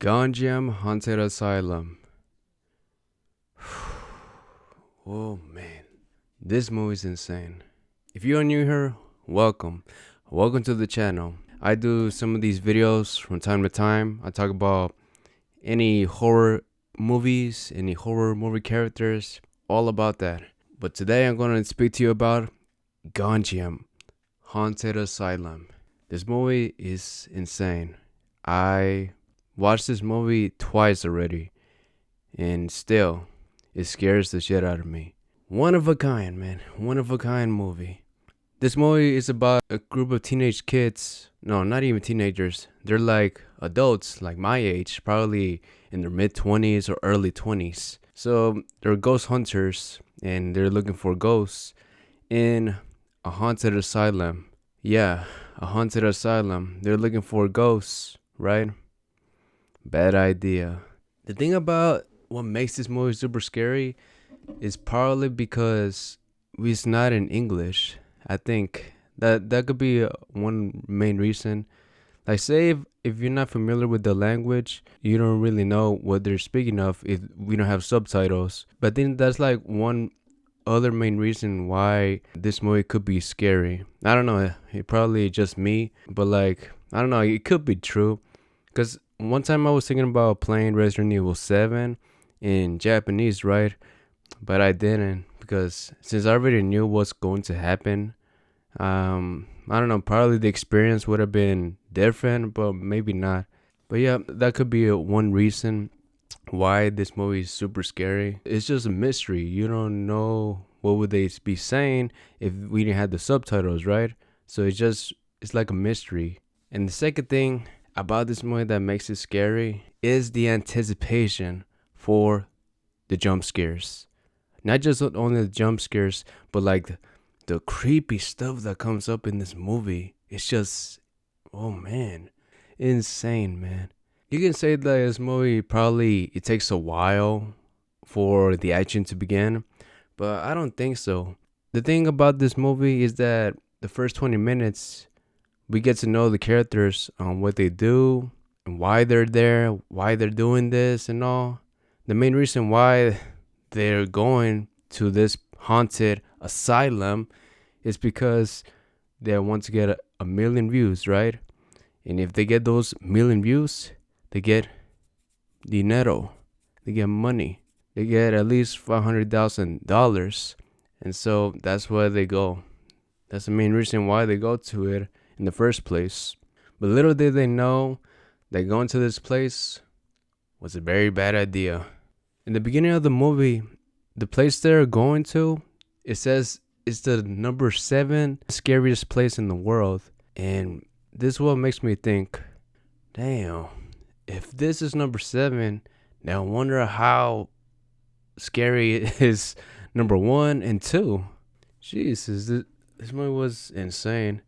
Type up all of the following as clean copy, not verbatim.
Gonjiam Haunted Asylum. Oh man, this movie's insane. If you are new here, welcome. Welcome to the channel. I do some of these videos from time to time. I talk about any horror movies, any horror movie characters, all about that. But today I'm going to speak to you about Gonjiam Haunted Asylum. This movie is insane. I watched this movie twice already, and still, it scares the shit out of me. One of a kind, man. One of a kind movie. This movie is about a group of teenage kids. No, not even teenagers. They're like adults, like my age, probably in their mid-20s or early 20s. So they're ghost hunters, and they're looking for ghosts in a haunted asylum. Yeah, a haunted asylum. They're looking for ghosts, right? Bad idea. The thing about what makes this movie super scary is probably because it's not in English. I think that could be one main reason. Like, say if you're not familiar with the language, you don't really know what they're speaking of if we don't have subtitles. But then that's like one other main reason why this movie could be scary. I don't know, it probably just me, but like, I don't know, it could be true. Because one time I was thinking about playing Resident Evil 7 in Japanese, right? But I didn't, because since I already knew what's going to happen, I don't know, probably the experience would have been different, but maybe not. But yeah, that could be one reason why this movie is super scary. It's just a mystery. You don't know what would they be saying if we didn't have the subtitles, right? So it's like a mystery. And the second thing about this movie that makes it scary is the anticipation for the jump scares. Not just only the jump scares, but like the creepy stuff that comes up in this movie. It's just, oh man, insane, man. You can say that this movie probably it takes a while for the action to begin, but I don't think so. The thing about this movie is that the first 20 minutes we get to know the characters on what they do and why they're there, why they're doing this and all. The main reason why they're going to this haunted asylum is because they want to get a million views, right? And if they get those million views, they get dinero, they get money, they get at least $500,000. And so that's why they go. That's the main reason why they go to it in the first place. But little did they know that going to this place was a very bad idea. In the beginning of the movie, the place they're going to, it says it's the number 7 scariest place in the world. And this is what makes me think, damn, if this is number 7, now I wonder how scary it is number 1 and 2. Jesus, this movie was insane.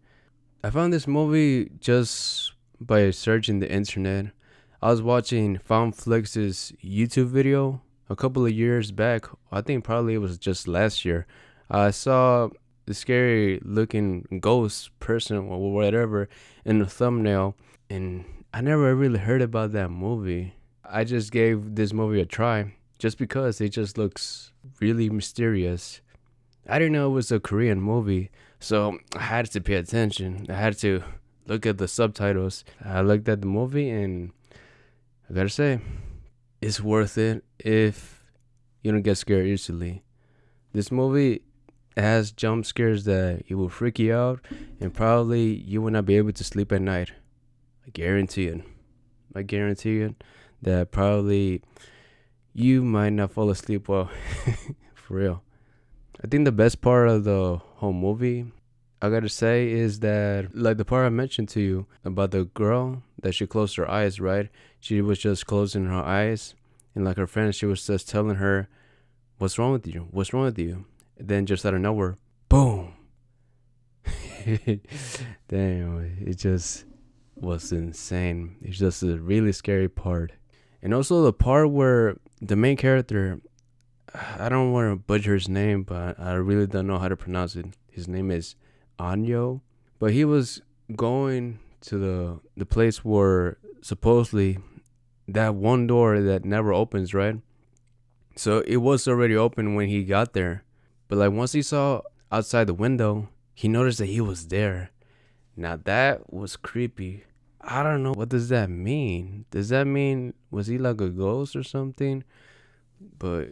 I found this movie just by searching the internet. I was watching Found Flix's YouTube video a couple of years back. I think probably it was just last year. I saw the scary looking ghost person or whatever in the thumbnail, and I never really heard about that movie. I just gave this movie a try just because it just looks really mysterious. I didn't know it was a Korean movie, so I had to pay attention. I had to look at the subtitles. I looked at the movie, and I gotta say, it's worth it if you don't get scared easily. This movie has jump scares that it will freak you out, and probably you will not be able to sleep at night. I guarantee it. I guarantee it that probably you might not fall asleep well. For real. I think the best part of the whole movie, I gotta say, is that, like the part I mentioned to you about the girl that she closed her eyes, right? She was just closing her eyes, and like her friend, she was just telling her, "What's wrong with you? What's wrong with you?" And then just out of nowhere, boom. Damn, it just was insane. It's just a really scary part. And also the part where the main character, I don't want to butcher his name, but I really don't know how to pronounce it. His name is Anyo. But he was going to the place where supposedly that one door that never opens, right? So it was already open when he got there. But like once he saw outside the window, he noticed that he was there. Now that was creepy. I don't know, what does that mean? Does that mean was he like a ghost or something? But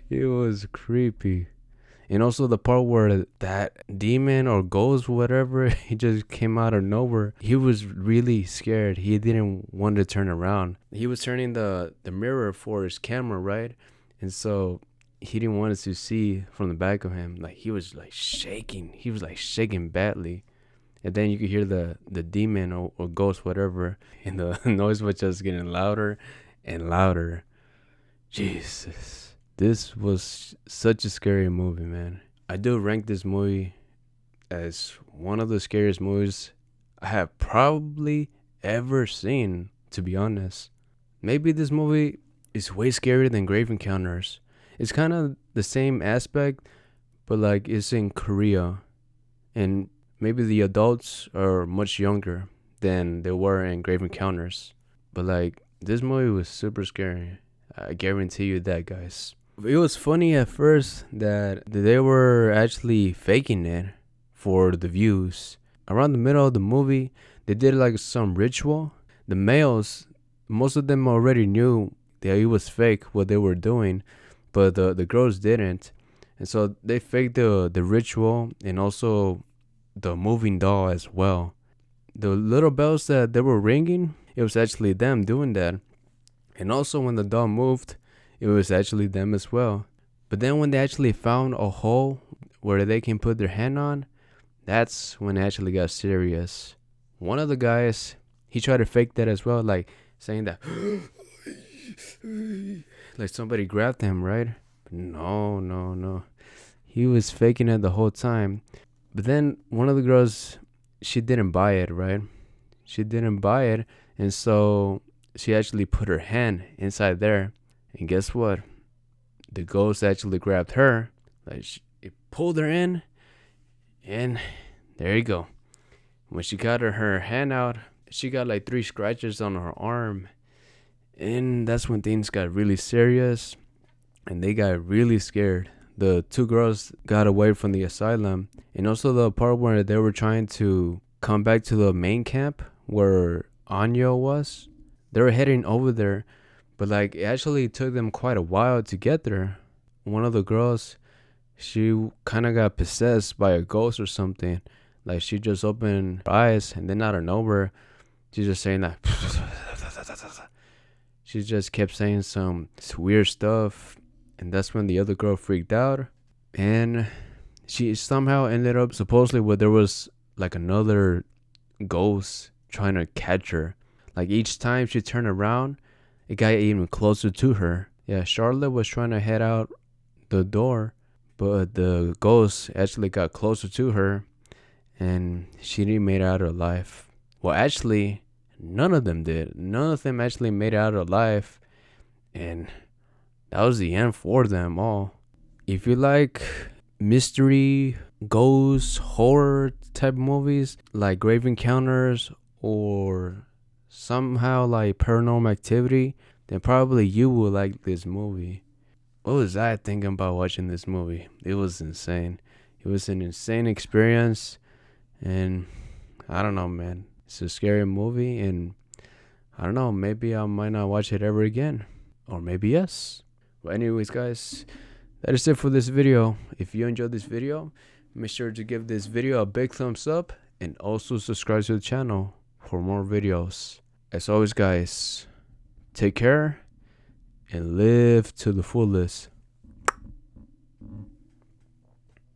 it was creepy. And also the part where that demon or ghost, whatever, he just came out of nowhere. He was really scared. He didn't want to turn around. He was turning the mirror for his camera, right? And so he didn't want us to see from the back of him. Like he was like shaking. He was like shaking badly. And then you could hear the demon or ghost, whatever. And the noise was just getting louder and louder. Jesus. This was such a scary movie, man. I do rank this movie as one of the scariest movies I have probably ever seen, to be honest. Maybe this movie is way scarier than Grave Encounters. It's kind of the same aspect, but like it's in Korea. And maybe the adults are much younger than they were in Grave Encounters. But like this movie was super scary. I guarantee you that, guys. It was funny at first that they were actually faking it for the views. Around the middle of the movie, they did like some ritual. The males, most of them already knew that it was fake what they were doing, but the girls didn't. And so they faked the ritual and also the moving doll as well. The little bells that they were ringing, it was actually them doing that. And also when the doll moved, it was actually them as well. But then when they actually found a hole where they can put their hand on, that's when it actually got serious. One of the guys, he tried to fake that as well, like saying that like somebody grabbed him, right? But no. He was faking it the whole time. But then one of the girls, she didn't buy it, right? She didn't buy it. And so she actually put her hand inside there. And guess what? The ghost actually grabbed her. Like it pulled her in. And there you go. When she got her hand out, she got like 3 scratches on her arm. And that's when things got really serious. And they got really scared. The 2 girls got away from the asylum. And also the part where they were trying to come back to the main camp where Anya was. They were heading over there. But like it actually took them quite a while to get there. One of the girls, she kind of got possessed by a ghost or something. Like she just opened her eyes and then out of nowhere, she's just saying that. She just kept saying some weird stuff. And that's when the other girl freaked out. And she somehow ended up supposedly where there was like another ghost trying to catch her. Like each time she turned around, it got even closer to her. Yeah, Charlotte was trying to head out the door, but the ghost actually got closer to her and she didn't make it out alive. Well, actually, none of them did. None of them actually made it out alive. And that was the end for them all. If you like mystery, ghost, horror type movies like Grave Encounters or somehow like Paranormal Activity, then probably you will like this movie. What was I thinking about watching this movie? It was insane. It was an insane experience. And I don't know, man. It's a scary movie. And I don't know. Maybe I might not watch it ever again. Or maybe yes. But anyways, guys, that is it for this video. If you enjoyed this video, make sure to give this video a big thumbs up. And also subscribe to the channel for more videos. As always, guys, take care and live to the fullest.